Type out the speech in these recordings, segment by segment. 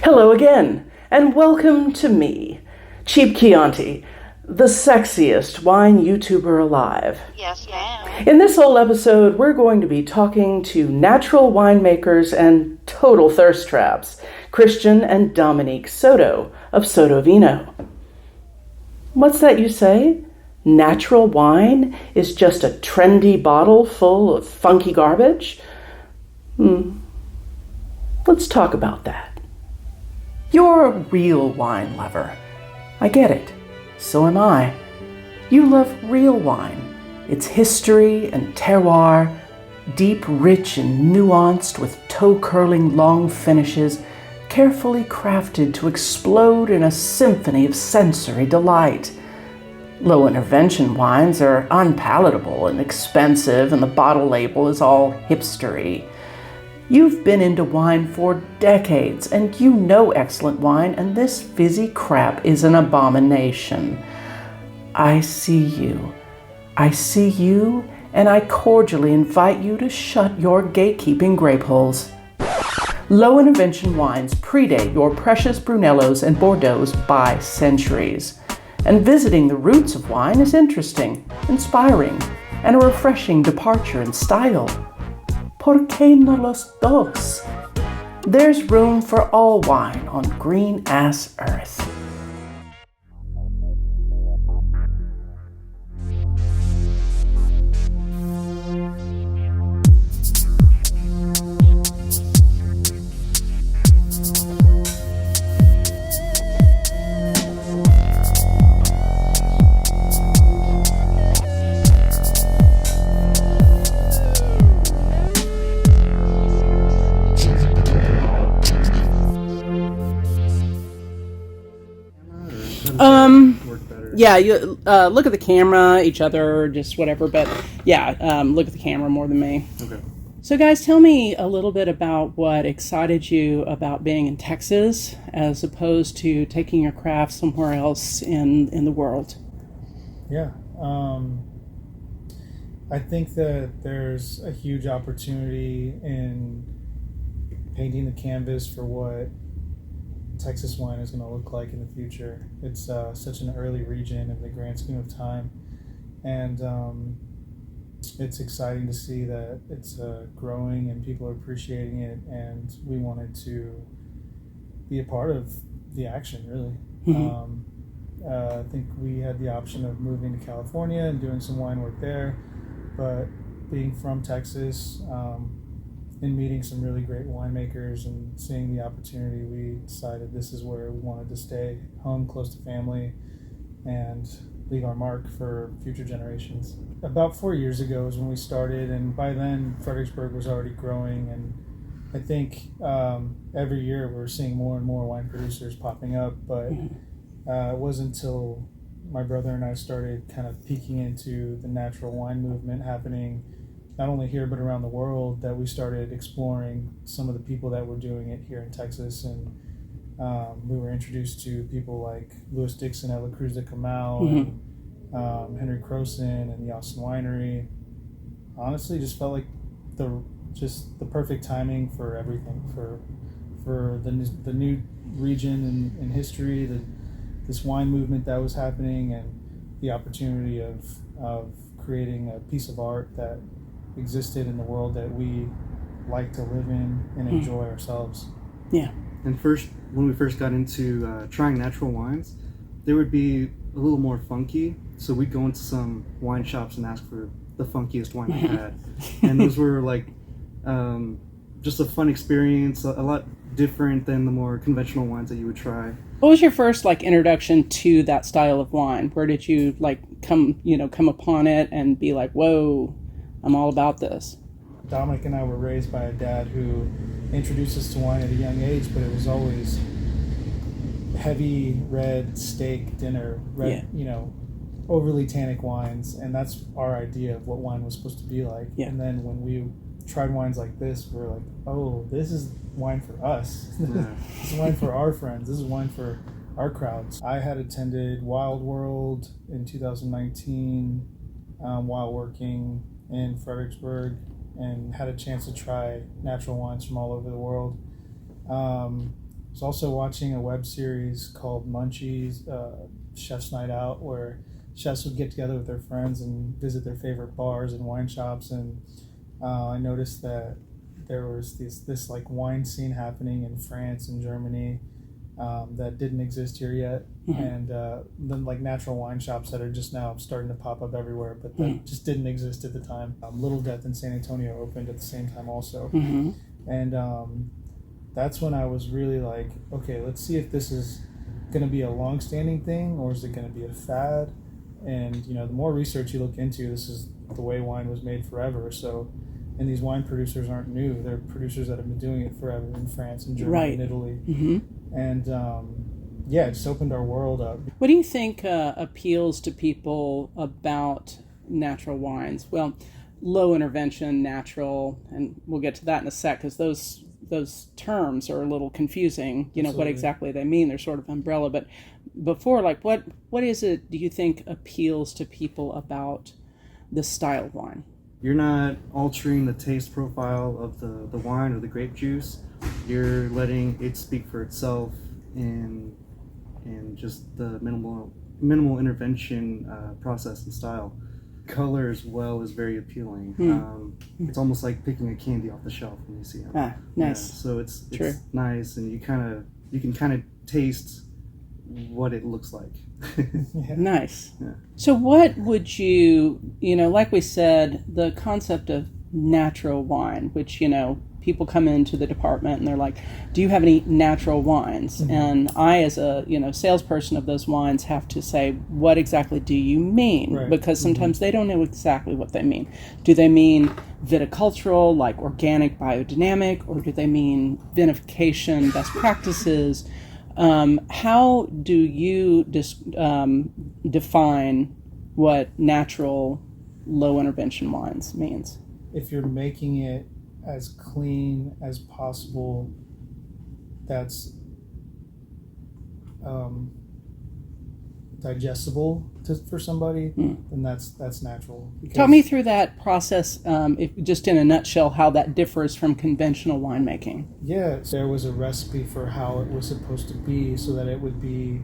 Hello again, and welcome to me, Cheap Chianti, the sexiest wine YouTuber alive. Yes, ma'am. In this whole episode, we're going to be talking to natural winemakers and total thirst traps, Christian and Dominique Soto of Soto Vino. What's that you say? Natural wine is just a trendy bottle full of funky garbage? Let's talk about that. You're a real wine lover. I get it. So am I. You love real wine. Its history and terroir, deep, rich, and nuanced with toe-curling long finishes, carefully crafted to explode in a symphony of sensory delight. Low-intervention wines are unpalatable and expensive, and the bottle label is all hipstery. You've been into wine for decades, and you know excellent wine, and this fizzy crap is an abomination. I see you. I see you, and I cordially invite you to shut your gatekeeping grape holes. Low-intervention wines predate your precious Brunellos and Bordeauxs by centuries. And visiting the roots of wine is interesting, inspiring, and a refreshing departure in style. ¿Por qué no los dos? There's room for all wine on green-ass earth. Yeah, you look at the camera, each other, just whatever, but yeah, look at the camera more than me. Okay. So guys, tell me a little bit about what excited you about being in Texas as opposed to taking your craft somewhere else in the world. Yeah. I think that there's a huge opportunity in painting the canvas for what Texas wine is going to look like in the future. It's such an early region in the grand scheme of time, and it's exciting to see that it's growing and people are appreciating it, and we wanted to be a part of the action, really. Mm-hmm. I think we had the option of moving to California and doing some wine work there, but being from Texas, in meeting some really great winemakers and seeing the opportunity, we decided this is where we wanted to stay, home, close to family, and leave our mark for future generations. About 4 years ago is when we started, and by then Fredericksburg was already growing, and I think every year we're seeing more and more wine producers popping up, but it wasn't until my brother and I started kind of peeking into the natural wine movement happening not only here but around the world that we started exploring some of the people that were doing it here in Texas, and we were introduced to people like Louis Dixon at La Cruz de Camal, and Henry Croson and the Austin Winery. Honestly, just felt like the perfect timing for everything, for the new region in history, this wine movement that was happening, and the opportunity of creating a piece of art that existed in the world that we like to live in and enjoy ourselves. Yeah. And when we first got into trying natural wines, they would be a little more funky. So we'd go into some wine shops and ask for the funkiest wine they had. And those were like just a fun experience, a lot different than the more conventional wines that you would try. What was your first introduction to that style of wine? Where did you come upon it and be like, whoa, I'm all about this? Dominic and I were raised by a dad who introduced us to wine at a young age, but it was always heavy red steak dinner, overly tannic wines, and that's our idea of what wine was supposed to be like. Yeah. And then when we tried wines like this, we were like, oh, this is wine for us. This is wine for our friends. This is wine for our crowds. I had attended Wild World in 2019 while working in Fredericksburg, and had a chance to try natural wines from all over the world. was also watching a web series called Munchies, Chef's Night Out, where chefs would get together with their friends and visit their favorite bars and wine shops. And I noticed that there was this like wine scene happening in France and Germany that didn't exist here yet. And then like natural wine shops that are just now starting to pop up everywhere, but that just didn't exist at the time. Little Death in San Antonio opened at the same time also. And that's when I was really like, okay, let's see if this is going to be a long-standing thing or is it going to be a fad. And the more research you look into, this is the way wine was made forever. So, and these wine producers aren't new. They're producers that have been doing it forever in France and Germany and Italy. And it just opened our world up. What do you think appeals to people about natural wines? Well, low intervention, natural, and we'll get to that in a sec, because those terms are a little confusing. What exactly they mean. They're sort of umbrella. But before, like, what is it do you think appeals to people about this style of wine? You're not altering the taste profile of the wine or the grape juice. You're letting it speak for itself in just the minimal intervention process and style. Color as well is very appealing. It's almost like picking a candy off the shelf when you see it. Nice. Yeah, so it's nice, and you can kind of taste what it looks like. Nice. Yeah. So what would you, like we said, the concept of natural wine, which, people come into the department and they're like, do you have any natural wines? And I, as a, salesperson of those wines, have to say, what exactly do you mean? Right. Because sometimes they don't know exactly what they mean. Do they mean viticultural, like organic, biodynamic, or do they mean vinification, best practices? How do you define what natural low intervention wines means? If you're making it as clean as possible, that's digestible for somebody, then that's natural. Talk me through that process, just in a nutshell, how that differs from conventional winemaking. Yeah, there was a recipe for how it was supposed to be so that it would be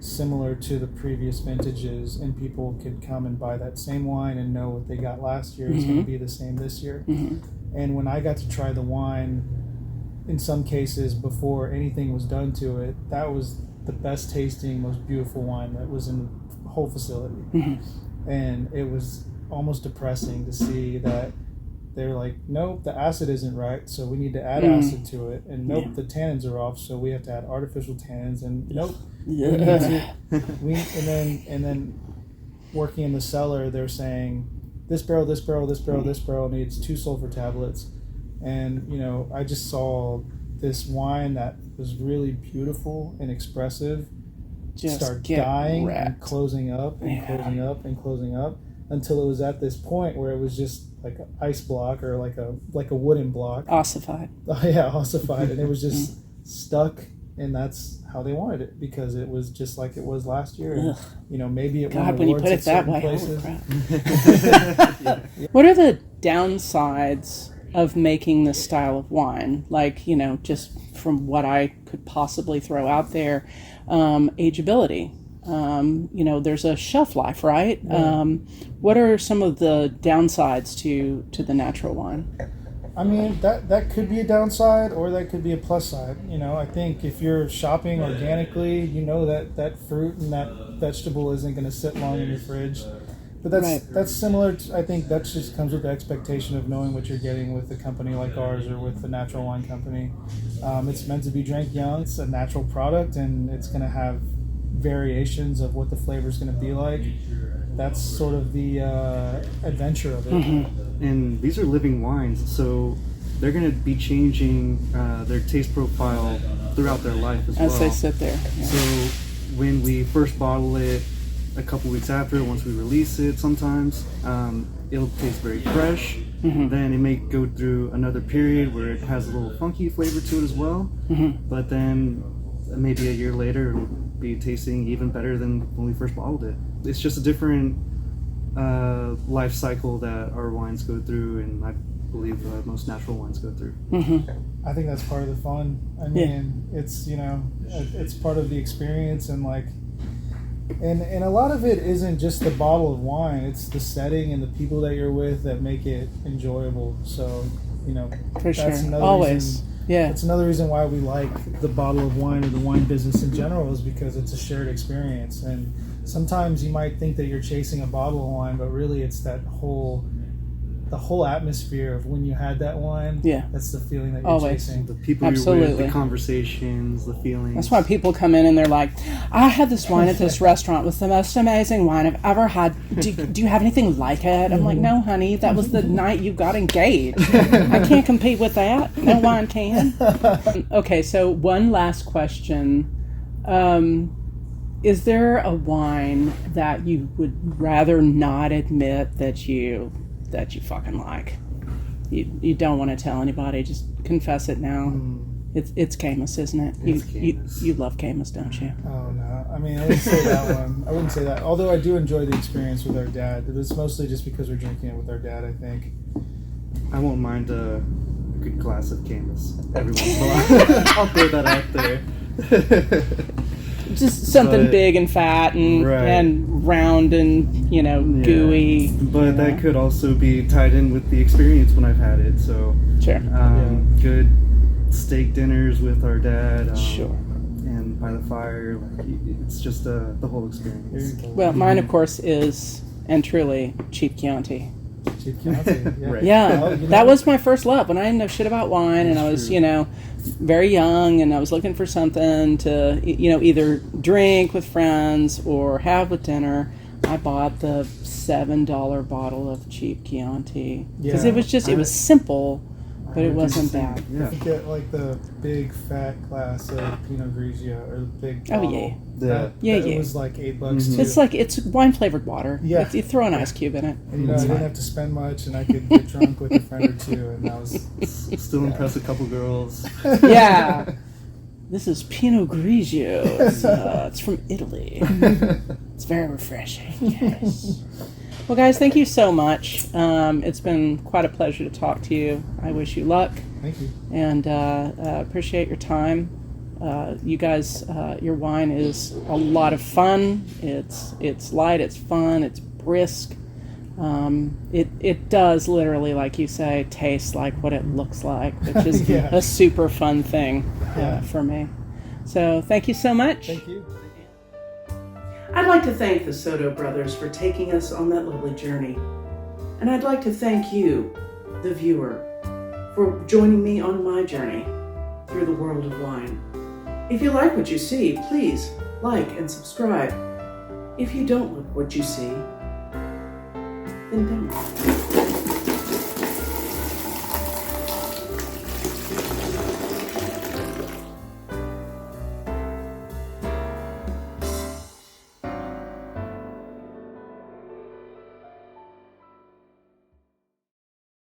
similar to the previous vintages, and people could come and buy that same wine and know what they got last year is going to be the same this year. And when I got to try the wine, in some cases before anything was done to it, that was the best tasting, most beautiful wine that was in the whole facility. And it was almost depressing to see that they're like, nope, the acid isn't right, so we need to add acid to it, and nope, the tannins are off, so we have to add artificial tannins, and nope, and then working in the cellar, they're saying this barrel needs 2 sulfur tablets, and I just saw this wine that was really beautiful and expressive Just start get dying wrecked. and closing up and closing up and closing up until it was at this point where it was just like an ice block or like a wooden block. Ossified. Oh yeah, ossified, and it was just stuck, and that's how they wanted it because it was just like it was last year. And, maybe it won God, when you awards put at it that certain way, places. holy crap. What are the downsides of making this style of wine? Like, just from what I could possibly throw out there, ageability. There's a shelf life, right? Yeah. What are some of the downsides to the natural wine? I mean, that could be a downside or that could be a plus side. I think if you're shopping organically, that fruit and that vegetable isn't going to sit long in your fridge. But that's similar to, I think that just comes with the expectation of knowing what you're getting with a company like ours or with the natural wine company. It's meant to be drank young. It's a natural product, and it's going to have variations of what the flavor is going to be like. That's sort of the adventure of it. And these are living wines, so they're going to be changing their taste profile throughout their life as well. As they sit there. Yeah. So when we first bottle it, a couple weeks after, once we release it, sometimes it'll taste very fresh. Then it may go through another period where it has a little funky flavor to it as well. But then maybe a year later, it'll be tasting even better than when we first bottled it. It's just a different life cycle that our wines go through, and believe most natural wines go through. Mm-hmm. I think that's part of the fun. I mean, it's, you know, it's part of the experience, and like, and a lot of it isn't just the bottle of wine, it's the setting and the people that you're with that make it enjoyable. So, you know, For that's sure. another Always. reason. Yeah. That's another reason why we like the bottle of wine or the wine business in general, is because it's a shared experience. And sometimes you might think that you're chasing a bottle of wine, but really it's the whole atmosphere of when you had that wine. Yeah. That's the feeling that you're Always. chasing. The people Absolutely. you're with, the conversations, the feelings. That's why people come in and they're like, I had this wine at this restaurant. It was the most amazing wine I've ever had. Do you have anything like it? I'm like, no, honey, that was the night you got engaged. I can't compete with that. No wine can. Okay, so one last question. Is there a wine that you would rather not admit that you fucking like? You don't want to tell anybody, just confess it now. It's Camus, isn't it? You love Camus, don't you? Oh no, I mean, I wouldn't say that one. I wouldn't say that. Although I do enjoy the experience with our dad. It's mostly just because we're drinking it with our dad, I think. I won't mind a good glass of Camus every once in a while. I'll throw that out there. Just something But- big and fat and Right. and round and gooey. But that could also be tied in with the experience when I've had it. So Sure. good steak dinners with our dad. Sure. And by the fire, like it's just the whole Here experience. you go. Well, mine of course is and truly cheap Chianti. Cheap Chianti, yeah. Right. Yeah, Well, you that know- was my first love when I didn't know shit about wine, and I was, true. very young, and I was looking for something to, either drink with friends or have with dinner. I bought the $7 bottle of cheap Chianti because Yeah. it was simple, but it I wasn't think bad. Yeah. You get like the big fat glass of Pinot Grigio, or the big Oh, bottle. yeah. That, Yeah, that yeah. It was like $8 too. It's like it's wine flavored water. Yeah. You throw an ice cube in it. And, I It's didn't fine. have to spend much, and I could get drunk with a friend or two, and that was Still impress a couple girls. Yeah. This is Pinot Grigio. It's from Italy. It's very refreshing. Yes. Well, guys, thank you so much. It's been quite a pleasure to talk to you. I wish you luck, Thank you. and appreciate your time. You guys, your wine is a lot of fun. It's light. It's fun. It's brisk. It does literally, like you say, taste like what it looks like, which is Yeah. a super fun thing Yeah. for me. So thank you so much. Thank you. I'd like to thank the Soto Brothers for taking us on that lovely journey. And I'd like to thank you, the viewer, for joining me on my journey through the world of wine. If you like what you see, please like and subscribe. If you don't like what you see, then don't.